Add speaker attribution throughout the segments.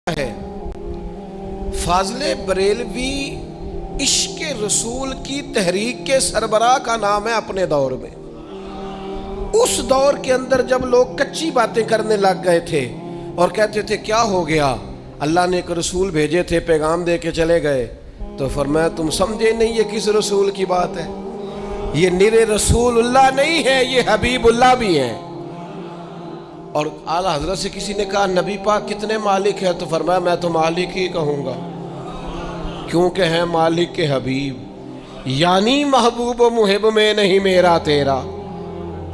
Speaker 1: ہے فاضل بریلوی عشق رسول کی تحریک کے سربراہ کا نام ہے اپنے دور میں۔ اس دور کے اندر جب لوگ کچی باتیں کرنے لگ گئے تھے اور کہتے تھے کیا ہو گیا، اللہ نے ایک رسول بھیجے تھے پیغام دے کے چلے گئے، تو فرمایا تم سمجھے نہیں یہ کس رسول کی بات ہے، یہ نرے رسول اللہ نہیں ہے، یہ حبیب اللہ بھی ہیں۔ اور اعلیٰ حضرت سے کسی نے کہا نبی پاک کتنے مالک ہے، تو فرمایا میں تو مالک ہی کہوں گا، کیونکہ ہیں مالک کے حبیب، یعنی محبوب و محب میں نہیں میرا تیرا۔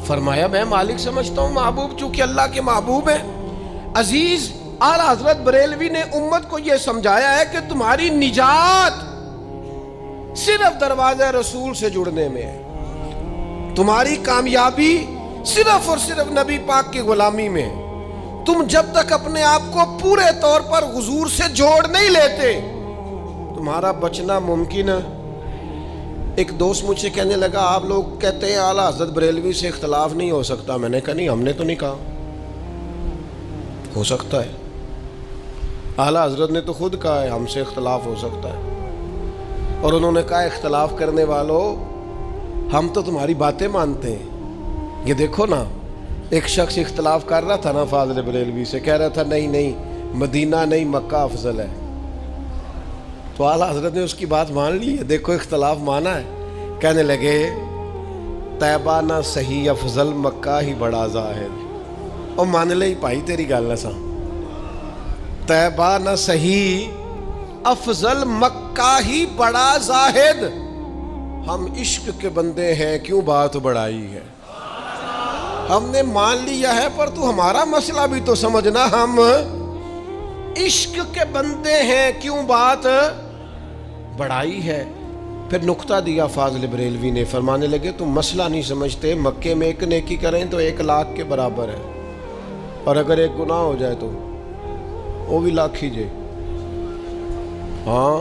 Speaker 1: فرمایا میں مالک سمجھتا ہوں محبوب چونکہ اللہ کے محبوب ہیں۔ عزیز اعلیٰ حضرت بریلوی نے امت کو یہ سمجھایا ہے کہ تمہاری نجات صرف دروازہ رسول سے جڑنے میں ہے، تمہاری کامیابی صرف اور صرف نبی پاک کی غلامی میں۔ تم جب تک اپنے آپ کو پورے طور پر حضور سے جوڑ نہیں لیتے تمہارا بچنا ممکن ہے۔ ایک دوست مجھ سے کہنے لگا آپ لوگ کہتے ہیں اعلیٰ حضرت بریلوی سے اختلاف نہیں ہو سکتا، میں نے کہا نہیں، ہم نے تو نہیں کہا، ہو سکتا ہے، اعلیٰ حضرت نے تو خود کہا ہے ہم سے اختلاف ہو سکتا ہے، اور انہوں نے کہا اختلاف کرنے والوں ہم تو تمہاری باتیں مانتے ہیں۔ یہ دیکھو نا، ایک شخص اختلاف کر رہا تھا نا فاضل بریلوی سے، کہہ رہا تھا نہیں نہیں مدینہ نہیں مکہ افضل ہے، تو اعلیٰ حضرت نے اس کی بات مان لی ہے، دیکھو اختلاف مانا ہے، کہنے لگے طیبہ نہ صحیح افضل مکہ ہی بڑا زاہد، اور مان لے ہی پائی تیری گل نہ سا، طیبہ نہ صحیح افضل مکہ ہی بڑا زاہد، ہم عشق کے بندے ہیں کیوں بات بڑائی ہے، ہم نے مان لیا ہے پر تو ہمارا مسئلہ بھی تو سمجھنا، ہم عشق کے بندے ہیں کیوں بات بڑائی ہے۔ پھر نقطہ دیا فاضل بریلوی نے، فرمانے لگے تم مسئلہ نہیں سمجھتے، مکے میں ایک نیکی کریں تو 1,00,000 کے برابر ہے، اور اگر ایک گناہ ہو جائے تو وہ بھی لاکھ ہی جائے۔ ہاں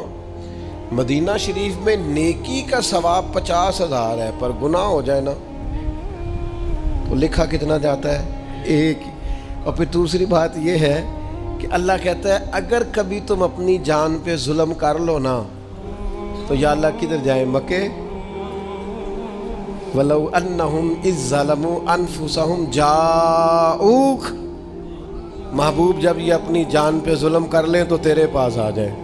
Speaker 1: مدینہ شریف میں نیکی کا ثواب 50,000 ہے، پر گناہ ہو جائے نا تو لکھا کتنا جاتا ہے، ایک ہی۔ اور پھر دوسری بات یہ ہے کہ اللہ کہتا ہے اگر کبھی تم اپنی جان پہ ظلم کر لو نا تو یا اللہ کدھر جائیں، مکے، وَلَوْ أَنَّهُمْ إِذْ ظَلَمُوا أَنفُسَهُمْ جَاءُوكَ، محبوب جب یہ اپنی جان پہ ظلم کر لیں تو تیرے پاس آ جائیں۔